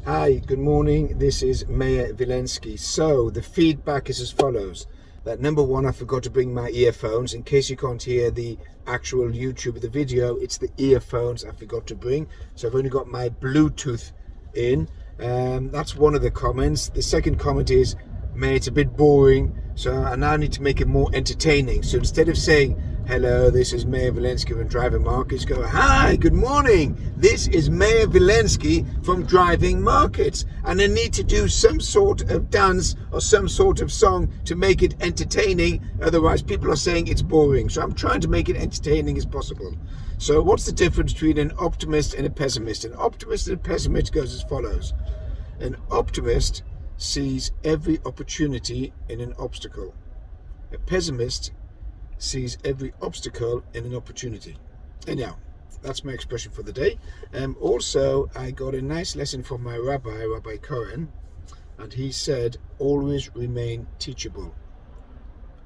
Hi, good morning. This is Mayor Vilensky. So the feedback is as follows. That number one, I forgot to bring my earphones. In case you can't hear the actual YouTube of the video, it's the earphones I forgot to bring. So I've only got my Bluetooth in. That's one of the comments. The second comment is, Mayor, it's a bit boring. So I now need to make it more entertaining. So instead of saying, hello, this is Mayor Vilensky from Driving Markets, go, hi, good morning. This is Mayor Vilensky from Driving Markets. And I need to do some sort of dance or some sort of song to make it entertaining. Otherwise, people are saying it's boring. So I'm trying to make it entertaining as possible. So what's the difference between an optimist and a pessimist? An optimist and a pessimist goes as follows. An optimist sees every opportunity in an obstacle. A pessimist sees every obstacle in an opportunity. Anyhow, that's my expression for the day. Also, I got a nice lesson from my Rabbi Cohen, and he said, always remain teachable.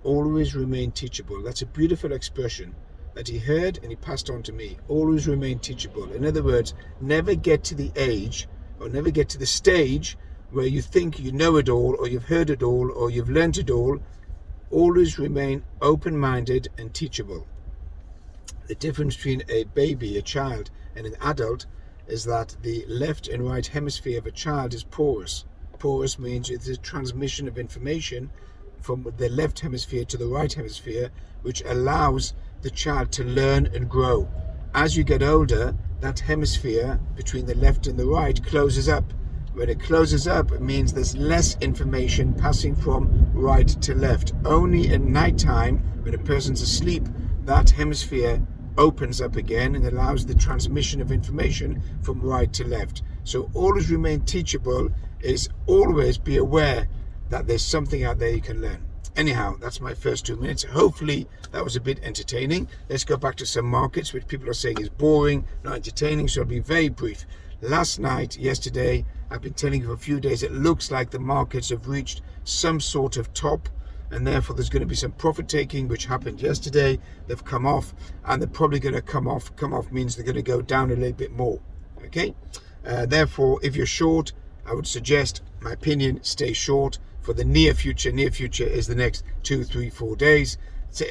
Always remain teachable. That's a beautiful expression that he heard and he passed on to me. Always remain teachable. In other words, never get to the age or never get to the stage where you think you know it all, or you've heard it all, or you've learnt it all. Always remain open-minded and teachable. The difference between a baby, a child, and an adult is that the left and right hemisphere of a child is porous. Porous means it's a transmission of information from the left hemisphere to the right hemisphere, which allows the child to learn and grow. As you get older, that hemisphere between the left and the right closes up. When it closes up, it means there's less information passing from right to left. Only at night time, when a person's asleep, that hemisphere opens up again and allows the transmission of information from right to left. So always remain teachable is always be aware that there's something out there you can learn. Anyhow, that's my first 2 minutes. Hopefully that was a bit entertaining. Let's go back to some markets which people are saying is boring, not entertaining, so I'll be very brief. Yesterday, I've been telling you for a few days, it looks like the markets have reached some sort of top, and therefore there's going to be some profit taking, which happened yesterday. They've come off, and they're probably going to come off. Come off means they're going to go down a little bit more. Okay, therefore, if you're short, I would suggest, my opinion, stay short for the near future. Near future is the next 2, 3, 4 days,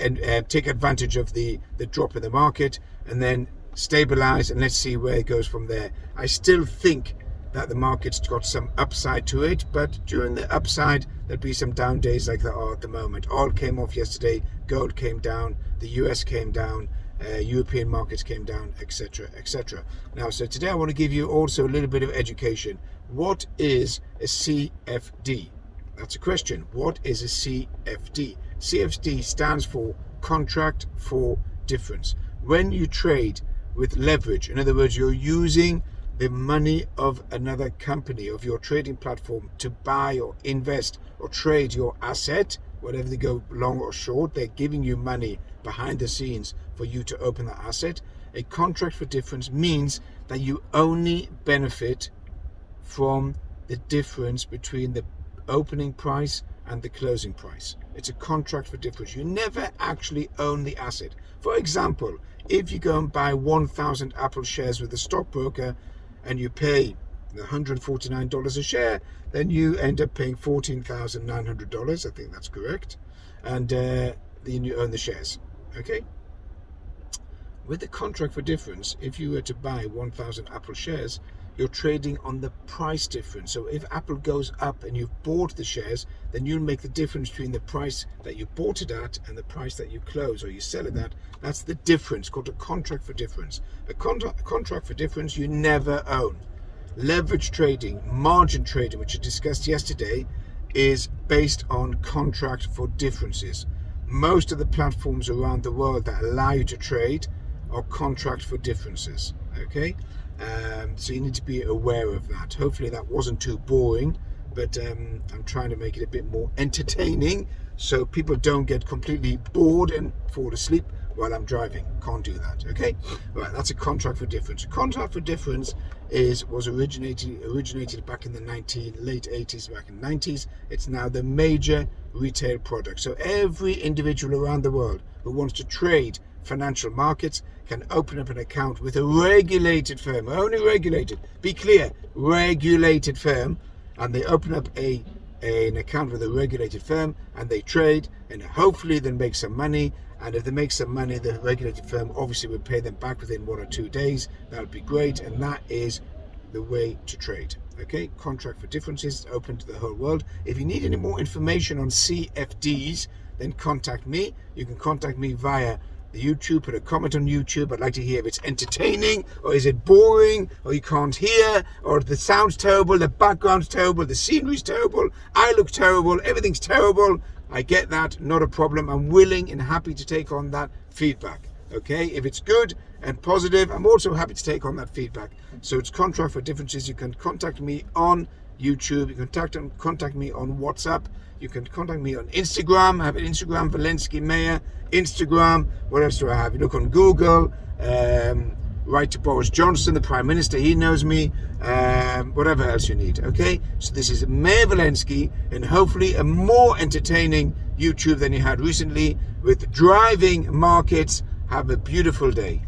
and take advantage of the drop in the market, and then stabilize, and let's see where it goes from there. I still think that the market's got some upside to it, but during the upside there'll be some down days like there are at the moment. Oil came off yesterday, gold came down, the US came down, European markets came down, etc., etc. Now, so today I want to give you also a little bit of education. What is a CFD? That's a question. What is a CFD? CFD stands for contract for difference. When you trade with leverage, in other words, you're using the money of another company, of your trading platform, to buy or invest or trade your asset, whatever they go long or short, they're giving you money behind the scenes for you to open that asset. A contract for difference means that you only benefit from the difference between the opening price and the closing price. It's a contract for difference. You never actually own the asset. For example, if you go and buy 1,000 Apple shares with a stockbroker and you pay $149 a share, then you end up paying $14,900. I think that's correct. And then you own the shares. Okay? With the contract for difference, if you were to buy 1,000 Apple shares, you're trading on the price difference. So if Apple goes up and you've bought the shares, then you'll make the difference between the price that you bought it at and the price that you close or you sell it at. That's the difference, called a contract for difference. A contract for difference you never own. Leverage trading, margin trading, which I discussed yesterday, is based on contract for differences. Most of the platforms around the world that allow you to trade are contract for differences. Okay? So you need to be aware of that. Hopefully that wasn't too boring, but I'm trying to make it a bit more entertaining so people don't get completely bored and fall asleep while I'm driving. Can't do that. Okay, right, that's a contract for difference. A contract for difference was originated back in the late 80s, back in the 90s. It's now the major retail product. So every individual around the world who wants to trade financial markets can open up an account with a regulated firm, only regulated, be clear, regulated firm, and they open up an account with a regulated firm and they trade, and hopefully they'll make some money. And if they make some money, the regulated firm obviously will pay them back within 1 or 2 days. That would be great, and that is the way to trade. Okay, contract for differences, open to the whole world. If you need any more information on CFDs, then contact me. You can contact me via the YouTube, put a comment on YouTube. I'd like to hear if it's entertaining, or is it boring, or you can't hear, or the sound's terrible, the background's terrible, the scenery's terrible, I look terrible, everything's terrible. I get that, not a problem. I'm willing and happy to take on that feedback. Okay, if it's good and positive, I'm also happy to take on that feedback. So it's contract for differences. You can contact me on YouTube. You can contact me on WhatsApp. You can contact me on Instagram. I have an Instagram, Vilensky Meyer. Instagram. What else do I have? You look on Google. Write to Boris Johnson, the Prime Minister. He knows me. Whatever else you need. Okay. So this is Meyer Vilensky, and hopefully a more entertaining YouTube than you had recently with driving markets. Have a beautiful day.